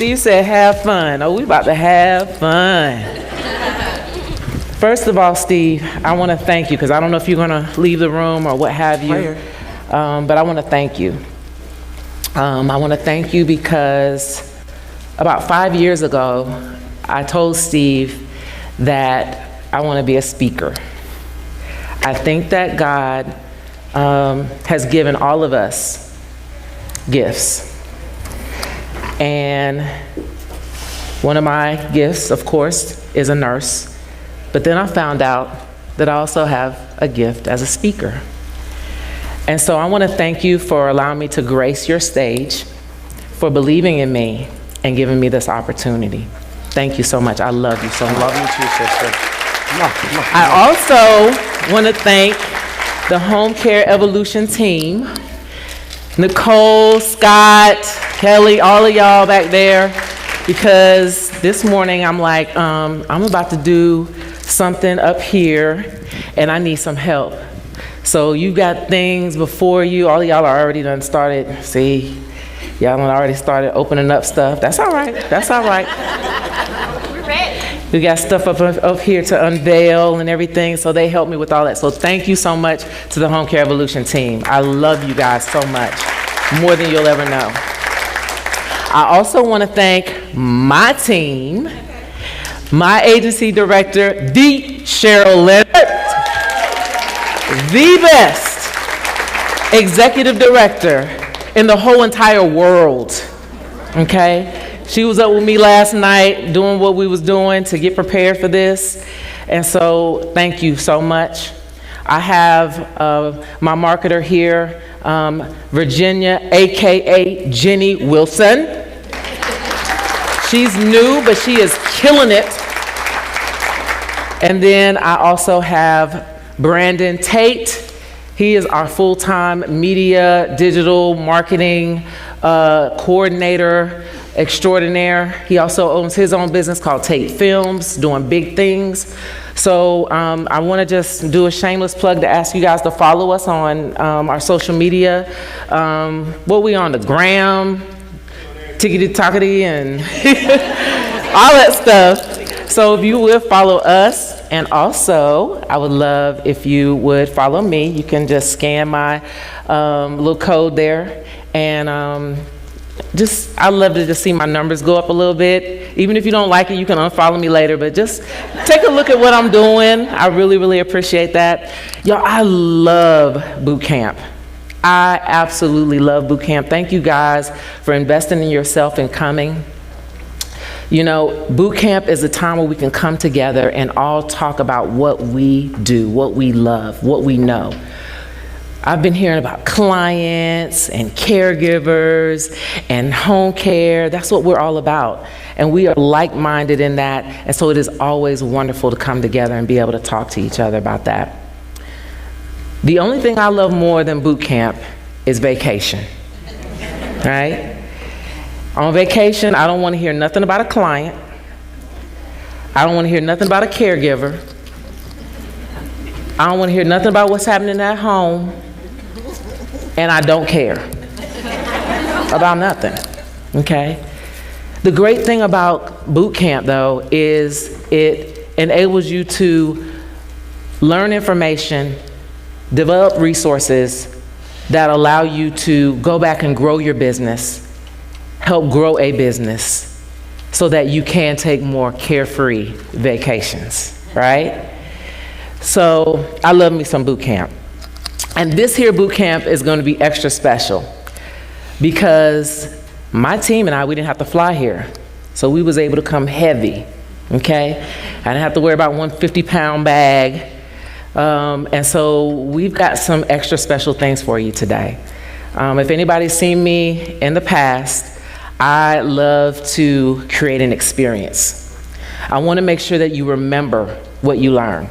Steve said, have fun. Oh, we about to have fun. First of all, Steve, I want to thank you, because I don't know if you're going to leave the room or what have you, but I want to thank you. I want to thank you because about 5 years ago, I told Steve that I want to be a speaker. I think that God has given all of us gifts. And one of my gifts, of course, is a nurse. But then I found out that I also have a gift as a speaker. And so I want to thank you for allowing me to grace your stage, for believing in me and giving me this opportunity. Thank you so much. I love you so much. I love you too, sister. I also want to thank the Home Care Evolution team, Nicole, Scott, Kelly, all of y'all back there, because this morning I'm like, I'm about to do something up here and I need some help. So you got things before you, all of y'all are already done started, see, y'all done already started opening up stuff. That's all right, that's all right. We're ready. We got stuff up here to unveil and everything, so they helped me with all that. So thank you so much to the Home Care Evolution team. I love you guys so much, more than you'll ever know. I also want to thank my team, my agency director, the Cheryl Leonard, the best executive director in the whole entire world, okay? She was up with me last night doing what we was doing to get prepared for this. And so thank you so much. I have my marketer here, Virginia, AKA Jenny Wilson. She's new, but she is killing it. And then I also have Brandon Tate. He is our full-time media, digital marketing coordinator extraordinaire. He also owns his own business called Tate Films, doing big things. So I want to just do a shameless plug to ask you guys to follow us on our social media. What we on, the gram, tickety-tockety, and all that stuff. So if you would follow us, and also I would love if you would follow me. You can just scan my little code there, and I love to just see my numbers go up a little bit. Even if you don't like it, you can unfollow me later, but just take a look at what I'm doing. I really, really appreciate that. Y'all, I love boot camp. I absolutely love boot camp. Thank you guys for investing in yourself and coming. You know, boot camp is a time where we can come together and all talk about what we do, what we love, what we know. I've been hearing about clients and caregivers and home care. That's what we're all about. And we are like-minded in that. And so it is always wonderful to come together and be able to talk to each other about that. The only thing I love more than boot camp is vacation, right? On vacation, I don't want to hear nothing about a client. I don't want to hear nothing about a caregiver. I don't want to hear nothing about what's happening at home. And I don't care about nothing, okay? The great thing about boot camp, though, is it enables you to learn information, develop resources that allow you to go back and grow your business, help grow a business, so that you can take more carefree vacations, right? So I love me some boot camp. And this here boot camp is going to be extra special because my team and we didn't have to fly here. So we was able to come heavy, okay? I didn't have to worry about 150-pound bag. And so we've got some extra special things for you today. If anybody's seen me in the past, I love to create an experience. I want to make sure that you remember what you learned.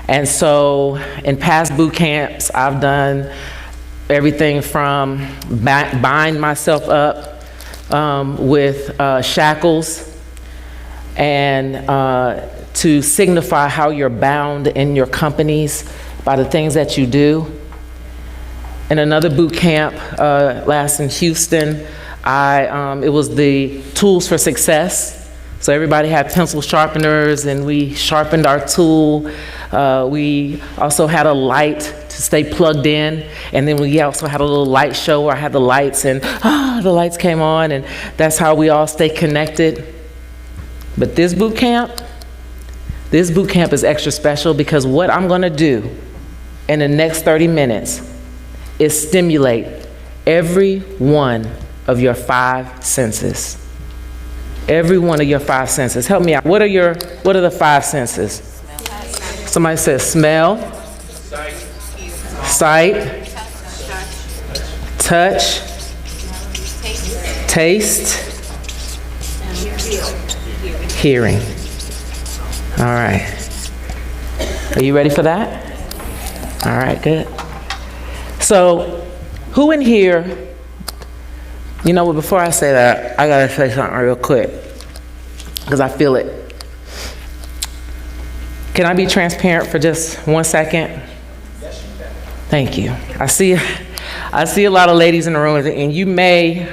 And so in past boot camps, I've done everything from bind myself up with shackles and to signify how you're bound in your companies by the things that you do. In another boot camp last in Houston, It was the tools for success. So everybody had pencil sharpeners, and we sharpened our tool. We also had a light to stay plugged in, and then we also had a little light show where I had the lights, and the lights came on, and that's how we all stay connected. But this boot camp is extra special because what I'm gonna do in the next 30 minutes is stimulate every one of your 5 senses. Every one of your 5 senses. Help me out. What are the 5 senses? Somebody says smell, sight, touch, taste, hearing. All right. Are you ready for that? All right, good. So, who in here, you know what, before I say that, I gotta say something real quick, because I feel it. Can I be transparent for just 1 second? Yes, you can. Thank you. I see a lot of ladies in the room, and you may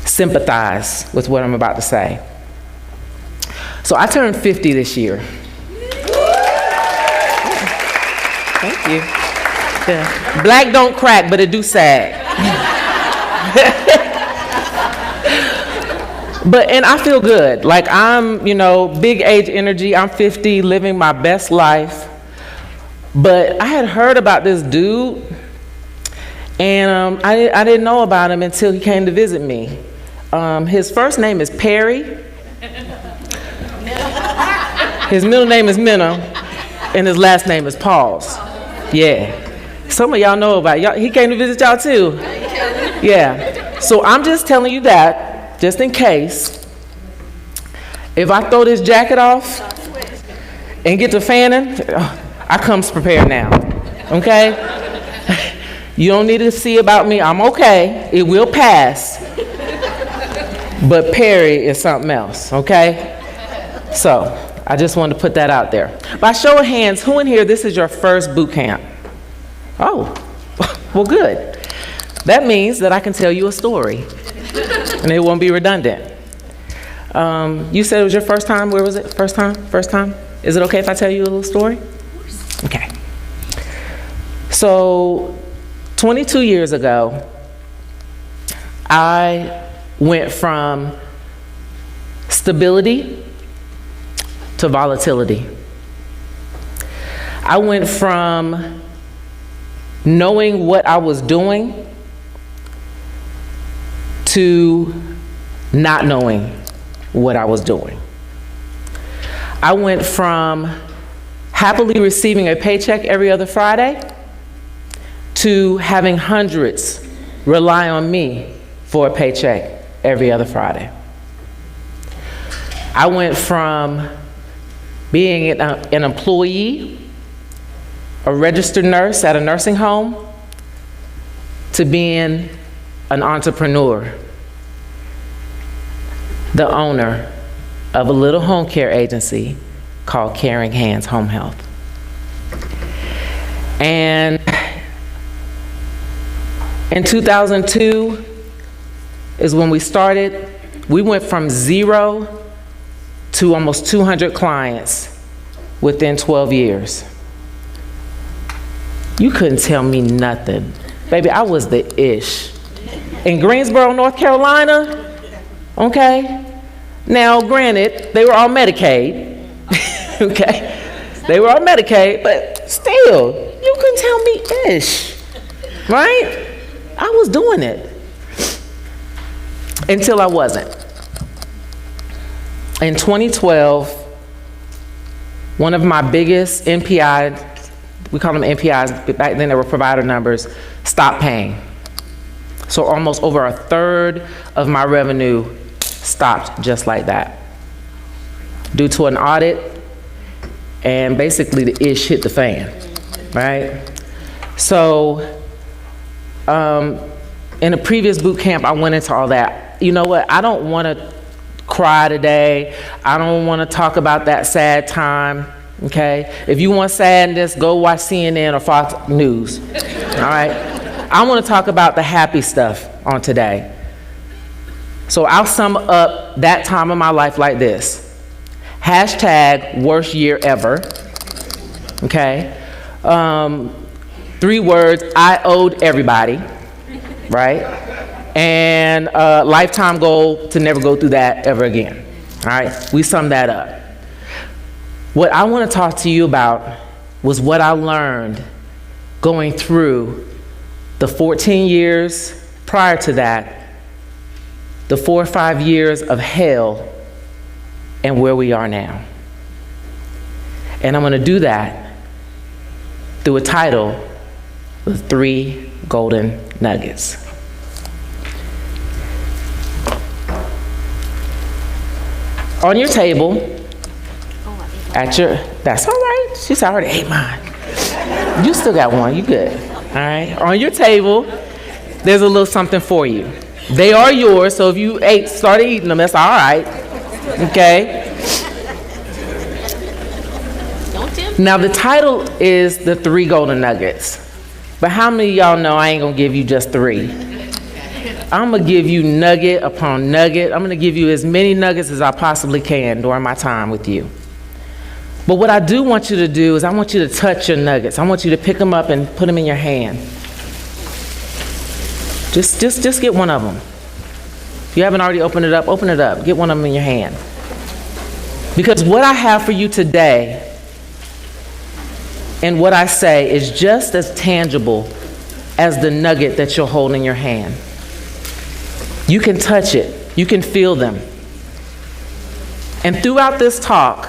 sympathize with what I'm about to say. So I turned 50 this year. Thank you. Yeah. Black don't crack, but it do sag. And I feel good. Like I'm, big age energy. I'm 50, living my best life. But I had heard about this dude, and I didn't know about him until he came to visit me. His first name is Perry. His middle name is Minna, and his last name is Pauls. Yeah. Some of y'all know about it. He came to visit y'all too. Yeah. So I'm just telling you that, just in case. If I throw this jacket off and get to fanning, I comes prepared now. Okay? You don't need to see about me. I'm okay. It will pass. But Perry is something else, okay? So, I just wanted to put that out there. By show of hands, who in here, this is your first boot camp? Oh, well, good. That means that I can tell you a story, and it won't be redundant. You said it was your first time. Where was it? First time? First time? Is it okay if I tell you a little story? Okay. So, 22 years ago, I went from stability to volatility. I went from knowing what I was doing to not knowing what I was doing. I went from happily receiving a paycheck every other Friday to having hundreds rely on me for a paycheck every other Friday. I went from being an employee, a registered nurse at a nursing home, to being an entrepreneur, the owner of a little home care agency called Caring Hands Home Health. And in 2002 is when we started. We went from 0 to almost 200 clients within 12 years. You couldn't tell me nothing. Baby, I was the ish. In Greensboro, North Carolina, okay? Now, granted, they were all Medicaid, okay? They were all Medicaid, but still, you couldn't tell me ish, right? I was doing it until I wasn't. In 2012, one of my biggest NPI, we call them NPIs, but back then they were provider numbers, stopped paying. So almost over a third of my revenue stopped just like that, due to an audit, and basically the ish hit the fan, right? So in a previous boot camp, I went into all that. You know what, I don't want to cry today. I don't want to talk about that sad time, okay? If you want sadness, go watch CNN or Fox News, all right? I want to talk about the happy stuff. on today. So I'll sum up that time of my life like this. Hashtag worst year ever. Okay? 3 words, I owed everybody, right? And lifetime goal to never go through that ever again. All right? We sum that up. What I want to talk to you about was what I learned going through the 14 years prior to that, the 4 or 5 years of hell, and where we are now. And I'm going to do that through a title, The 3 Golden Nuggets. On your table, that's all right. She's already ate mine. You still got one, you good. All right, on your table, there's a little something for you. They are yours, so if you started eating them, that's all right. Okay? Now the title is The 3 Golden Nuggets. But how many of y'all know I ain't gonna give you just 3? I'm gonna give you nugget upon nugget. I'm gonna give you as many nuggets as I possibly can during my time with you. But what I do want you to do is I want you to touch your nuggets. I want you to pick them up and put them in your hand. Just get one of them. If you haven't already opened it up, open it up. Get one of them in your hand. Because what I have for you today and what I say is just as tangible as the nugget that you're holding in your hand. You can touch it. You can feel them. And throughout this talk,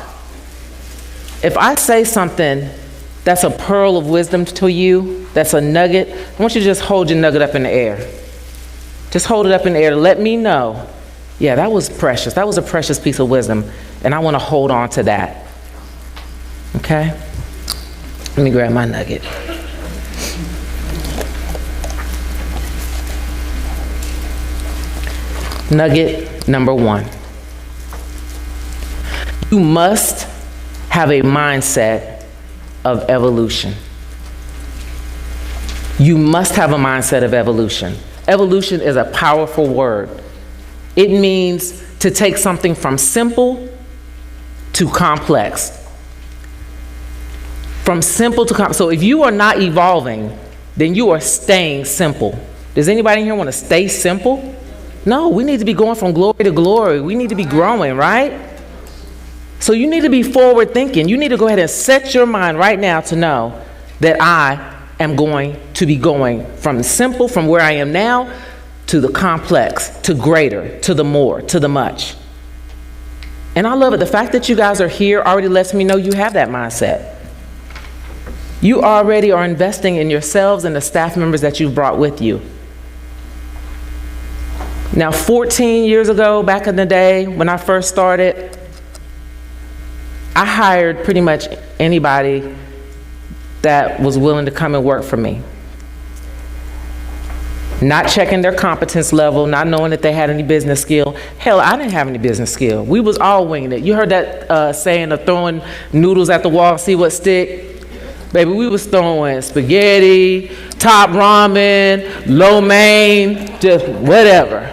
if I say something that's a pearl of wisdom to you, that's a nugget, I want you to just hold your nugget up in the air. Just hold it up in the air to let me know, yeah, that was precious. That was a precious piece of wisdom, and I want to hold on to that. Okay? Let me grab my nugget. Nugget number 1. You must have a mindset of evolution. You must have a mindset of evolution. Evolution is a powerful word. It means to take something from simple to complex. From simple to complex. So if you are not evolving, then you are staying simple. Does anybody in here want to stay simple? No, we need to be going from glory to glory. We need to be growing, right? So you need to be forward thinking. You need to go ahead and set your mind right now to know that I am going to be going from simple, from where I am now, to the complex, to greater, to the more, to the much. And I love it. The fact that you guys are here already lets me know you have that mindset. You already are investing in yourselves and the staff members that you've brought with you. Now, 14 years ago, back in the day, when I first started, I hired pretty much anybody that was willing to come and work for me. Not checking their competence level, not knowing that they had any business skill. Hell, I didn't have any business skill. We was all winging it. You heard that saying of throwing noodles at the wall, see what stick? Baby, we was throwing spaghetti, top ramen, lo mein, just whatever.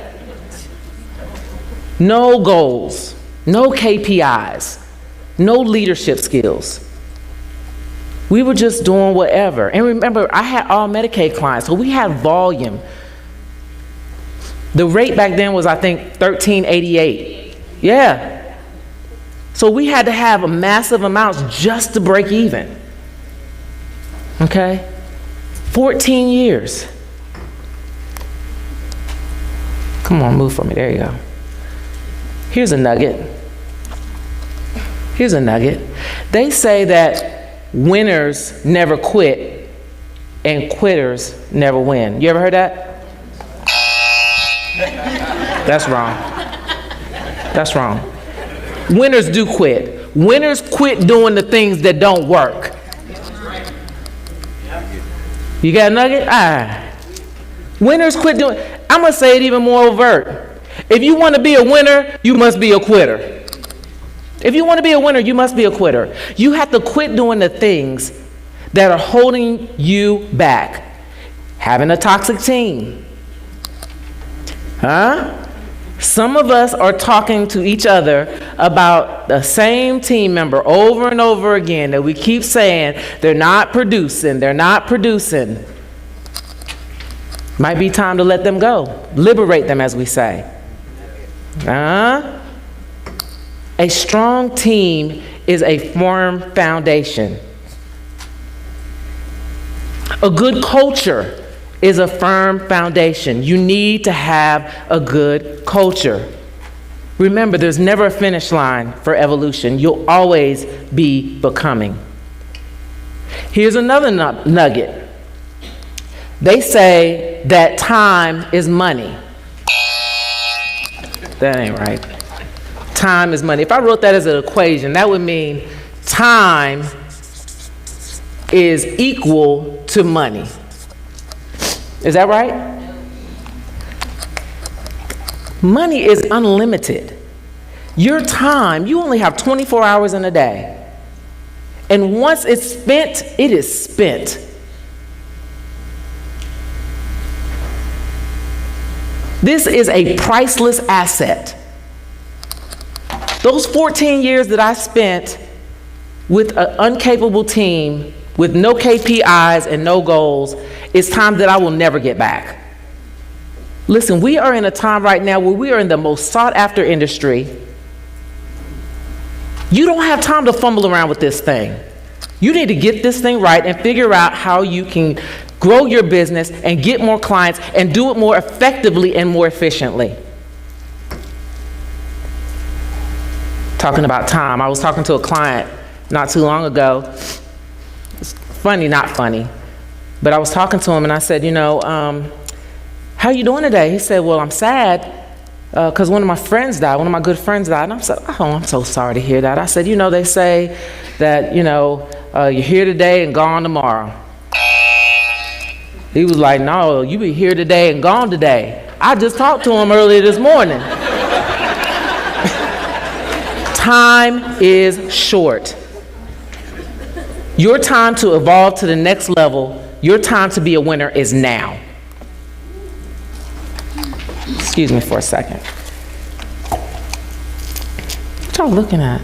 No goals, no KPIs, no leadership skills. We were just doing whatever. And remember, I had all Medicaid clients, so we had volume. The rate back then was, I think, $13.88. Yeah. So we had to have massive amounts just to break even. Okay? 14 years. Come on, move for me. There you go. Here's a nugget. Here's a nugget. They say that winners never quit and quitters never win. You ever heard that? That's wrong. That's wrong. Winners do quit. Winners quit doing the things that don't work. You got a nugget? Winners quit doing. I'm going to say it even more overt. If you want to be a winner, you must be a quitter. If you want to be a winner, you must be a quitter. You have to quit doing the things that are holding you back. Having a toxic team. Huh? Some of us are talking to each other about the same team member over and over again that we keep saying, they're not producing, they're not producing. Might be time to let them go. Liberate them, as we say. A strong team is a firm foundation. A good culture is a firm foundation. You need to have a good culture. Remember, there's never a finish line for evolution. You'll always be becoming. Here's another nugget. They say that time is money. That ain't right. Time is money. If I wrote that as an equation, that would mean time is equal to money. Is that right? Money is unlimited. Your time, you only have 24 hours in a day. And once it's spent, it is spent. This is a priceless asset. Those 14 years that I spent with an incapable team, with no KPIs and no goals, it's time that I will never get back. Listen, we are in a time right now where we are in the most sought after industry. You don't have time to fumble around with this thing. You need to get this thing right and figure out how you can grow your business and get more clients and do it more effectively and more efficiently. Talking about time, I was talking to a client not too long ago. It's funny, not funny, but I was talking to him and I said, how you doing today? He said, well, I'm sad because one of my friends died, one of my good friends died. And I said, oh, I'm so sorry to hear that. I said, they say that, you're here today and gone tomorrow. He was like, no, you be here today and gone today. I just talked to him earlier this morning. Time is short. Your time to evolve to the next level, your time to be a winner is now. Excuse me for a second. What y'all looking at?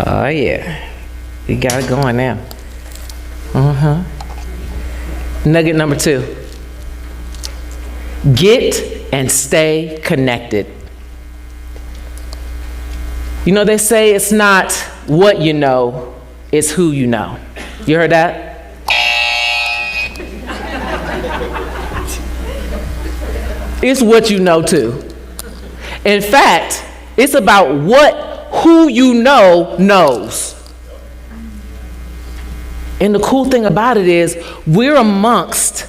Oh yeah, you got it going now. Nugget number 2. Get and stay connected. They say it's not what you know, it's who you know. You heard that? It's what you know too. In fact, it's about who you know knows. And the cool thing about it is we're amongst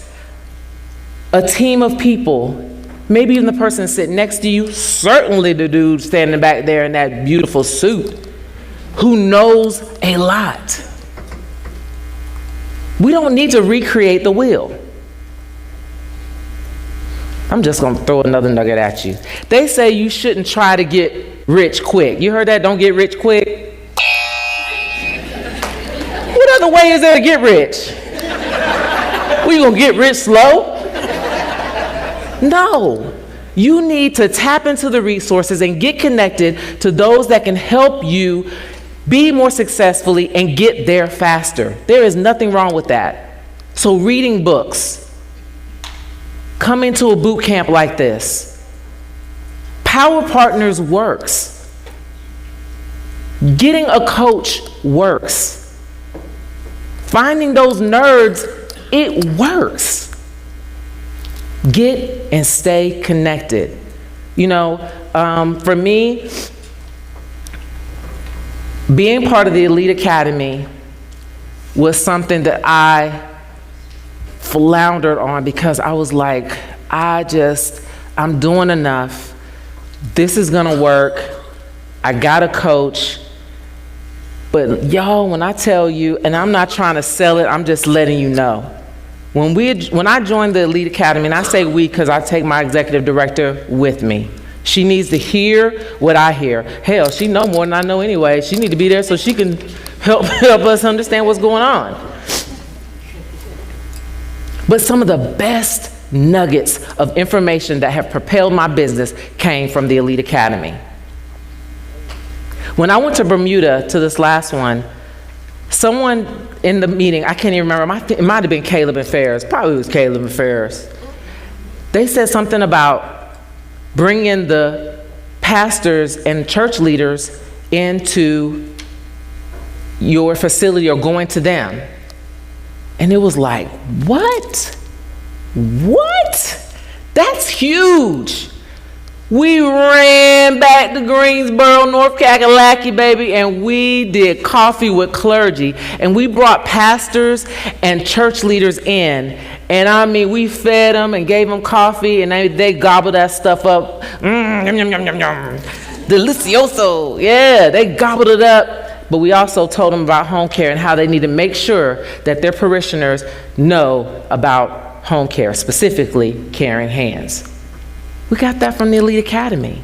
a team of people, maybe even the person sitting next to you, certainly the dude standing back there in that beautiful suit, who knows a lot. We don't need to recreate the wheel. I'm just going to throw another nugget at you. They say you shouldn't try to get rich quick. You heard that? Don't get rich quick. What other way is there to get rich? We going to get rich slow? No. You need to tap into the resources and get connected to those that can help you be more successfully and get there faster. There is nothing wrong with that. So reading books, coming to a boot camp like this, Power Partners works. Getting a coach works. Finding those nerds, it works. Get and stay connected. For me, being part of the Elite Academy was something that I floundered on because I was like, I'm doing enough. This is gonna work. I got a coach. But y'all, when I tell you, and I'm not trying to sell it, I'm just letting you know. When I joined the Elite Academy, and I say we because I take my executive director with me. She needs to hear what I hear. Hell, she knows more than I know anyway. She needs to be there so she can help us understand what's going on. But some of the best nuggets of information that have propelled my business came from the Elite Academy. When I went to Bermuda to this last one, someone in the meeting, I can't even remember, it might have been Caleb and Ferris, probably it was Caleb and Ferris. They said something about bringing the pastors and church leaders into your facility or going to them. And it was like, what? What? That's huge. We ran back to Greensboro, North Kakalaki, baby, and we did coffee with clergy. And we brought pastors and church leaders in. And I mean, we fed them and gave them coffee, and they gobbled that stuff up. Yum, yum, yum, yum, yum. Delicioso. Yeah, they gobbled it up. But we also told them about home care and how they need to make sure that their parishioners know about home care, specifically caring hands. We got that from the Elite Academy.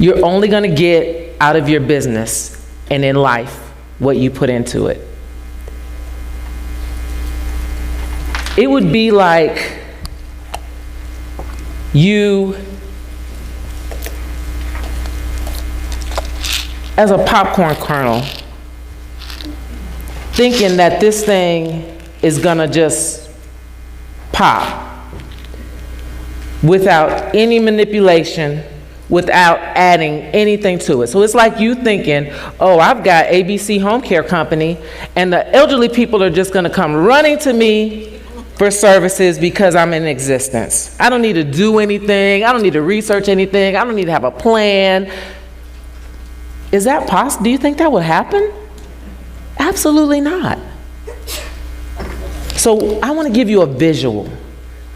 You're only going to get out of your business and in life what you put into it. It would be like you, as a popcorn kernel, thinking that this thing is gonna just pop without any manipulation, without adding anything to it. So it's like you thinking, oh, I've got ABC Home Care Company, and the elderly people are just gonna come running to me for services because I'm in existence. I don't need to do anything. I don't need to research anything. I don't need to have a plan. Is that possible? Do you think that would happen? Absolutely not. So I want to give you a visual.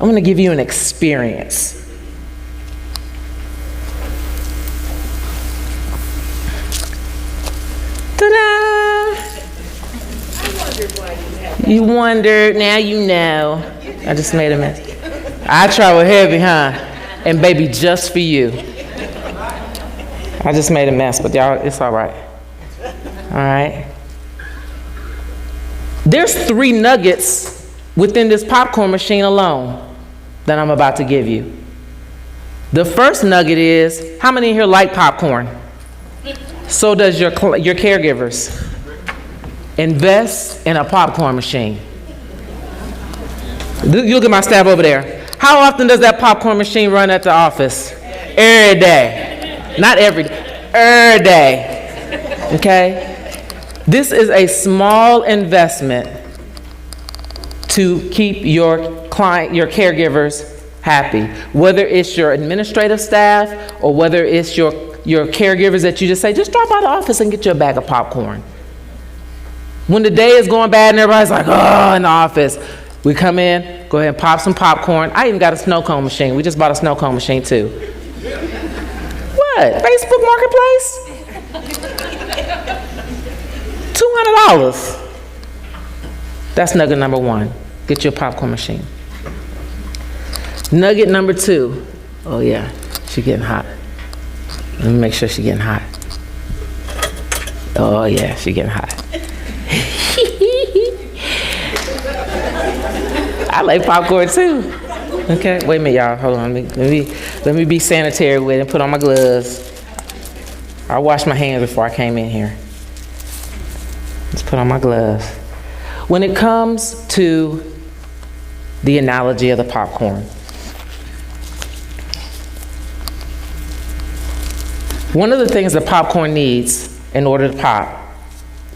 I want to give you an experience. Ta-da! You wondered, now you know. I just made a mess. I travel heavy, huh? And baby, just for you. I just made a mess, but y'all, it's all right. All right. There's 3 nuggets within this popcorn machine alone that I'm about to give you. The first nugget is, how many here like popcorn? So does your caregivers. Invest in a popcorn machine. You look at my staff over there. How often does that popcorn machine run at the office? Every day. Not every day, every day, okay? This is a small investment to keep your caregivers happy. Whether it's your administrative staff or whether it's your caregivers that you just say, just drop by the office and get you a bag of popcorn. When the day is going bad and everybody's like, oh, in the office, we come in, go ahead and pop some popcorn. I even got a snow cone machine. We just bought a snow cone machine too. What? Facebook Marketplace? $200. That's nugget number 1. Get your popcorn machine. Nugget number 2. Oh yeah, she's getting hot. Let me make sure she's getting hot. Oh yeah, she's getting hot. I like popcorn too. Okay, wait a minute, y'all. Hold on. Let me be sanitary with it and put on my gloves. I washed my hands before I came in here. Let's put on my gloves. When it comes to the analogy of the popcorn, one of the things that popcorn needs in order to pop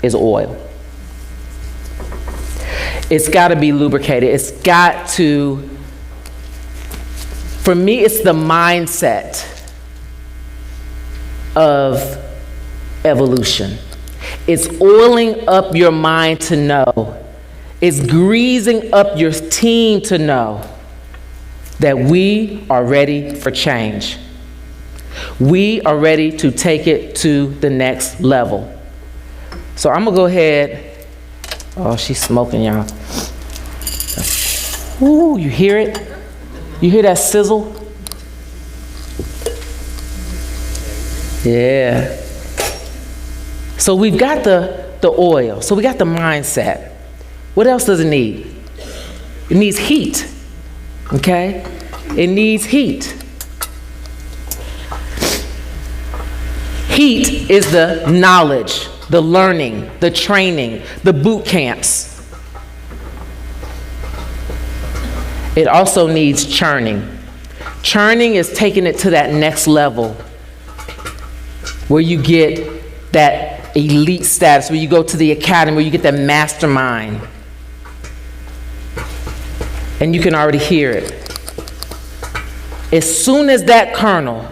is oil. It's got to be lubricated. It's got to, for me, it's the mindset of evolution. It's oiling up your mind to know. It's greasing up your team to know that we are ready for change. We are ready to take it to the next level. So I'm gonna go ahead. Oh, she's smoking, y'all. Ooh, you hear it? You hear that sizzle? Yeah. So we've got the oil. So we got the mindset. What else does it need? It needs heat, okay? It needs heat. Heat is the knowledge, the learning, the training, the boot camps. It also needs churning. Churning is taking it to that next level where you get that elite status, where you go to the academy, where you get that mastermind. And you can already hear it. As soon as that kernel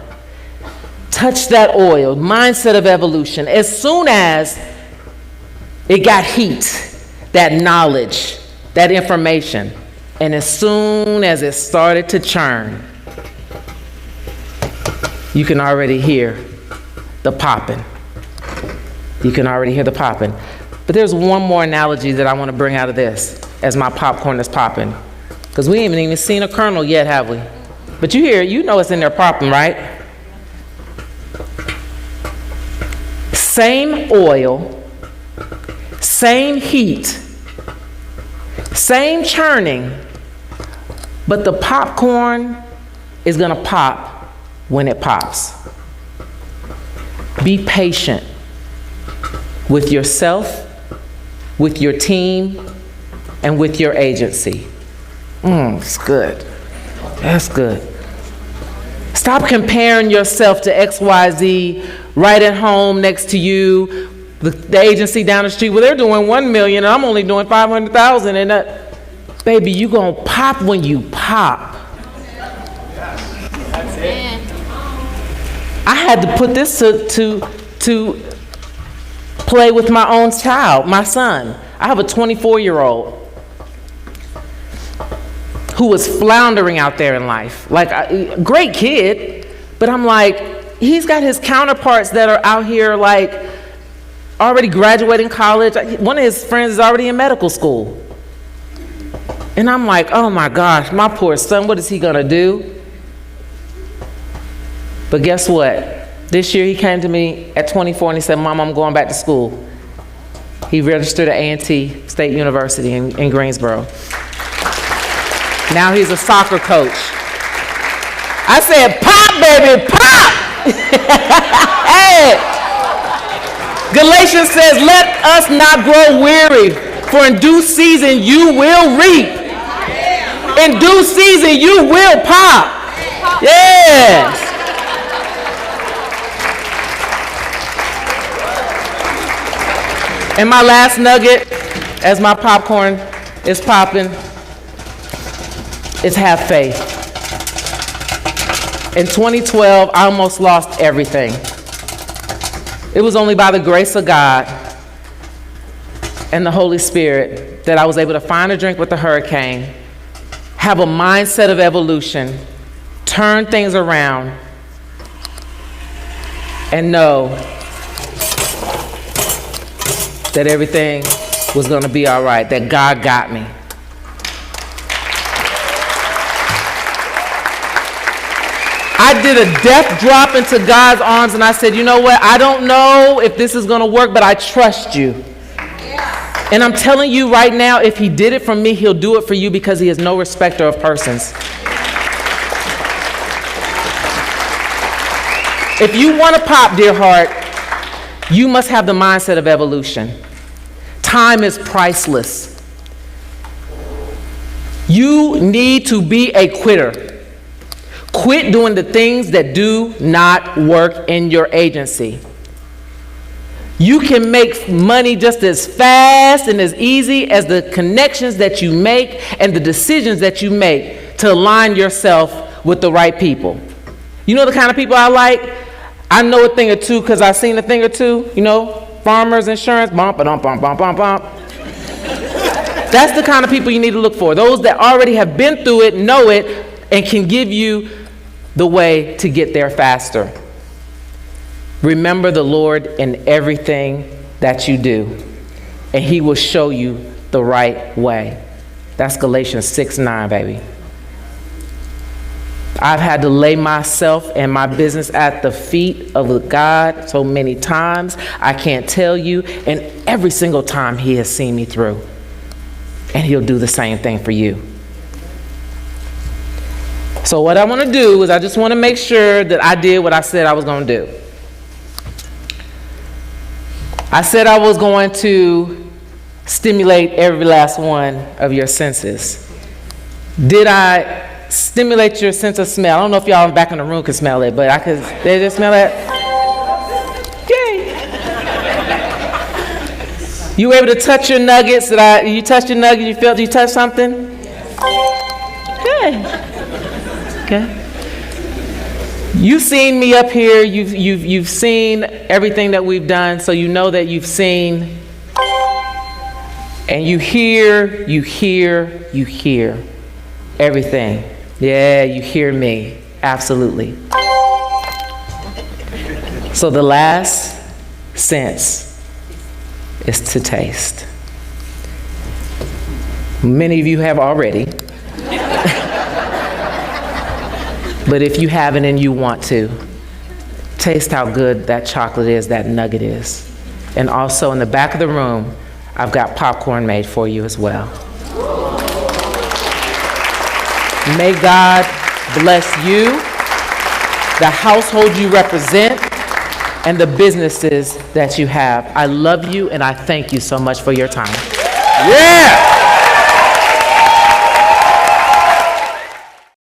touched that oil, mindset of evolution, as soon as it got heat, that knowledge, that information, and as soon as it started to churn, you can already hear the popping. You can already hear the popping. But there's one more analogy that I want to bring out of this as my popcorn is popping. Because we haven't even seen a kernel yet, have we? But you hear, you know it's in there popping, right? Same oil, same heat, same churning, but the popcorn is going to pop when it pops. Be patient with yourself, with your team, and with your agency. It's good. That's good. Stop comparing yourself to XYZ right at home next to you, the agency down the street where they're doing 1 million and I'm only doing 500,000 and that. Baby, you gonna pop when you pop. That's it. I had to put this to play with my own child, my son. I have a 24-year-old who was floundering out there in life. Like, great kid, but I'm like, he's got his counterparts that are out here like already graduating college. One of his friends is already in medical school. And I'm like, oh my gosh, my poor son, what is he gonna do? But guess what? This year he came to me at 24 and he said, Mom, I'm going back to school. He registered at A&T State University in Greensboro. Now he's a soccer coach. I said, pop, baby, pop! Hey! Galatians says, let us not grow weary, for in due season you will reap. In due season you will pop. Yes. And my last nugget, as my popcorn is popping, is have faith. In 2012, I almost lost everything. It was only by the grace of God and the Holy Spirit that I was able to find a drink with the hurricane, have a mindset of evolution, turn things around, and know that everything was going to be all right, that God got me. I did a death drop into God's arms and I said, you know what? I don't know if this is going to work, but I trust you. Yeah. And I'm telling you right now, if he did it for me, he'll do it for you because he is no respecter of persons. If you want to pop, dear heart, you must have the mindset of evolution. Time is priceless. You need to be a quitter. Quit doing the things that do not work in your agency. You can make money just as fast and as easy as the connections that you make and the decisions that you make to align yourself with the right people. You know the kind of people I like? I know a thing or two because I've seen a thing or two, you know, farmers insurance, bump, bump, bump, bump, bump, bump. That's the kind of people you need to look for. Those that already have been through it, know it, and can give you the way to get there faster. Remember the Lord in everything that you do, and he will show you the right way. That's Galatians 6:9, baby. I've had to lay myself and my business at the feet of God so many times, I can't tell you, and every single time he has seen me through. and he'll do the same thing for you. So what I want to do is I just want to make sure that I did what I said I was going to do. I said I was going to stimulate every last one of your senses. Did I stimulate your sense of smell? I don't know if y'all back in the room can smell it, but I could. They just smell it? Yay! You were able to touch your nuggets? You touched your nuggets? You felt you touched something? Good. Okay. You've seen me up here. You've seen everything that we've done, so you know that you've seen, and you hear everything. Yeah, you hear me. Absolutely. So the last sense is to taste. Many of you have already. But if you haven't and you want to, taste how good that chocolate is, that nugget is. And also in the back of the room, I've got popcorn made for you as well. May God bless you, the household you represent, and the businesses that you have. I love you and I thank you so much for your time. Yeah!